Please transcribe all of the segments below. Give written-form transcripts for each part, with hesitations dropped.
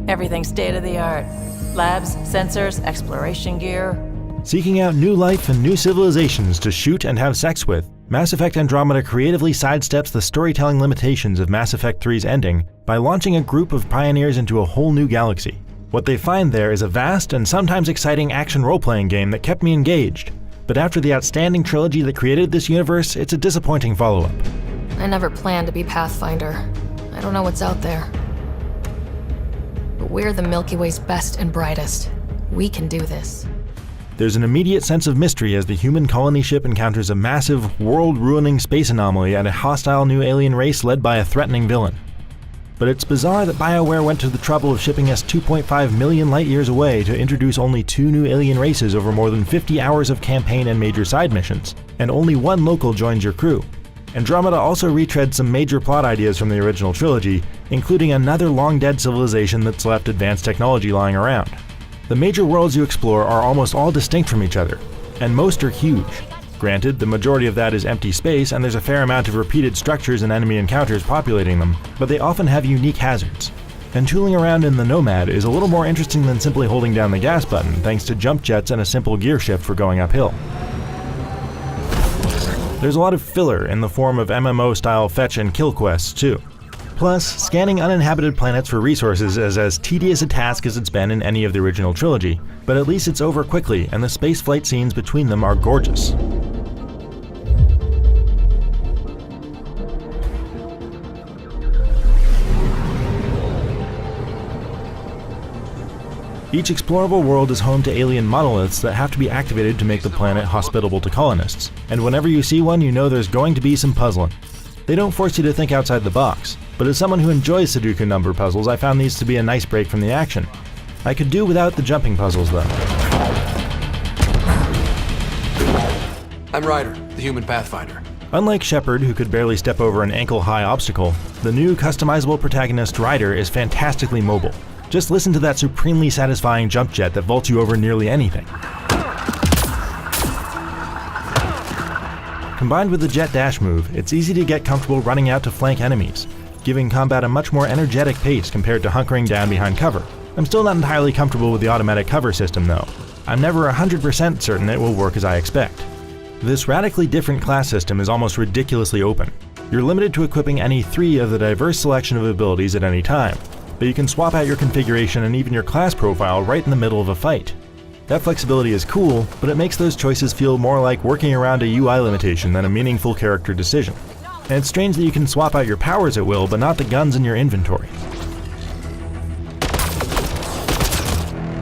Everything's state-of-the-art. Labs, sensors, exploration gear. Seeking out new life and new civilizations to shoot and have sex with, Mass Effect Andromeda creatively sidesteps the storytelling limitations of Mass Effect 3's ending by launching a group of pioneers into a whole new galaxy. What they find there is a vast and sometimes exciting action role-playing game that kept me engaged. But after the outstanding trilogy that created this universe, it's a disappointing follow-up. I never planned to be Pathfinder. I don't know what's out there. But we're the Milky Way's best and brightest. We can do this. There's an immediate sense of mystery as the human colony ship encounters a massive, world-ruining space anomaly and a hostile new alien race led by a threatening villain. But it's bizarre that BioWare went to the trouble of shipping us 2.5 million light-years away to introduce only 2 new alien races over more than 50 hours of campaign and major side missions, and only 1 local joins your crew. Andromeda also retreads some major plot ideas from the original trilogy, including another long-dead civilization that's left advanced technology lying around. The major worlds you explore are almost all distinct from each other, and most are huge. Granted, the majority of that is empty space and there's a fair amount of repeated structures and enemy encounters populating them, but they often have unique hazards. And tooling around in the Nomad is a little more interesting than simply holding down the gas button, thanks to jump jets and a simple gear shift for going uphill. There's a lot of filler in the form of MMO-style fetch and kill quests too. Plus, scanning uninhabited planets for resources is as tedious a task as it's been in any of the original trilogy, but at least it's over quickly and the spaceflight scenes between them are gorgeous. Each explorable world is home to alien monoliths that have to be activated to make the planet hospitable to colonists, and whenever you see one, you know there's going to be some puzzling. They don't force you to think outside the box, but as someone who enjoys Sudoku number puzzles, I found these to be a nice break from the action. I could do without the jumping puzzles though. I'm Ryder, the human Pathfinder. Unlike Shepard, who could barely step over an ankle-high obstacle, the new customizable protagonist Ryder is fantastically mobile. Just listen to that supremely satisfying jump jet that vaults you over nearly anything. Combined with the jet dash move, it's easy to get comfortable running out to flank enemies, giving combat a much more energetic pace compared to hunkering down behind cover. I'm still not entirely comfortable with the automatic cover system though. I'm never 100% certain it will work as I expect. This radically different class system is almost ridiculously open. You're limited to equipping any 3 of the diverse selection of abilities at any time, but you can swap out your configuration and even your class profile right in the middle of a fight. That flexibility is cool, but it makes those choices feel more like working around a UI limitation than a meaningful character decision. And it's strange that you can swap out your powers at will, but not the guns in your inventory.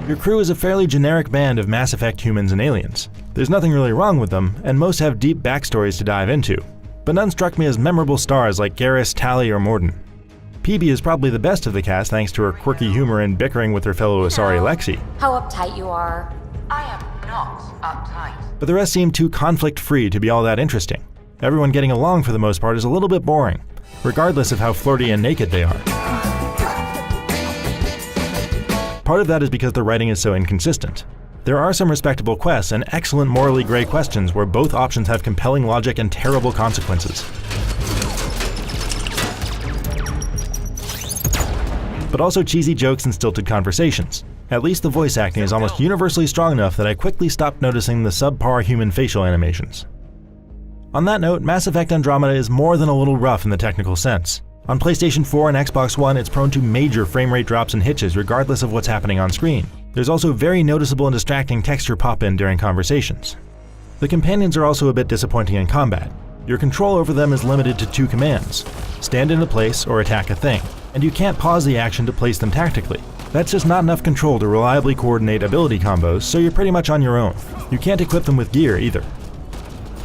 Your crew is a fairly generic band of Mass Effect humans and aliens. There's nothing really wrong with them, and most have deep backstories to dive into, but none struck me as memorable stars like Garrus, Tali, or Morden. Peebee is probably the best of the cast thanks to her quirky humor and bickering with her fellow Asari Lexi. How uptight you are. I am not uptight. But the rest seem too conflict-free to be all that interesting. Everyone getting along for the most part is a little bit boring, regardless of how flirty and naked they are. Part of that is because the writing is so inconsistent. There are some respectable quests and excellent morally gray questions where both options have compelling logic and terrible consequences. But also cheesy jokes and stilted conversations. At least the voice acting is almost universally strong enough that I quickly stopped noticing the subpar human facial animations. On that note, Mass Effect Andromeda is more than a little rough in the technical sense. On PlayStation 4 and Xbox One, it's prone to major frame rate drops and hitches regardless of what's happening on screen. There's also very noticeable and distracting texture pop-in during conversations. The companions are also a bit disappointing in combat. Your control over them is limited to 2 commands: stand in a place or attack a thing, and you can't pause the action to place them tactically. That's just not enough control to reliably coordinate ability combos, so you're pretty much on your own. You can't equip them with gear either.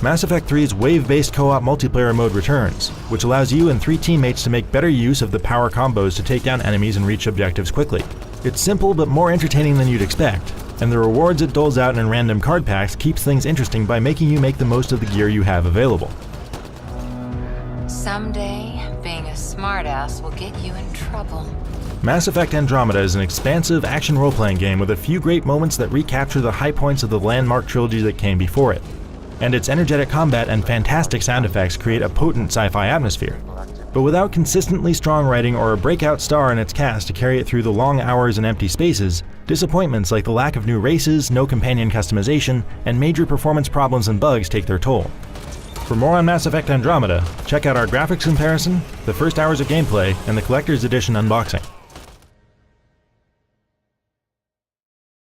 Mass Effect 3's wave-based co-op multiplayer mode returns, which allows you and 3 teammates to make better use of the power combos to take down enemies and reach objectives quickly. It's simple but more entertaining than you'd expect, and the rewards it doles out in random card packs keeps things interesting by making you make the most of the gear you have available. Someday, being a smartass will get you in trouble. Mass Effect Andromeda is an expansive action role-playing game with a few great moments that recapture the high points of the landmark trilogy that came before it. And its energetic combat and fantastic sound effects create a potent sci-fi atmosphere. But without consistently strong writing or a breakout star in its cast to carry it through the long hours and empty spaces, disappointments like the lack of new races, no companion customization, and major performance problems and bugs take their toll. For more on Mass Effect Andromeda, check out our graphics comparison, the first hours of gameplay, and the Collector's Edition unboxing.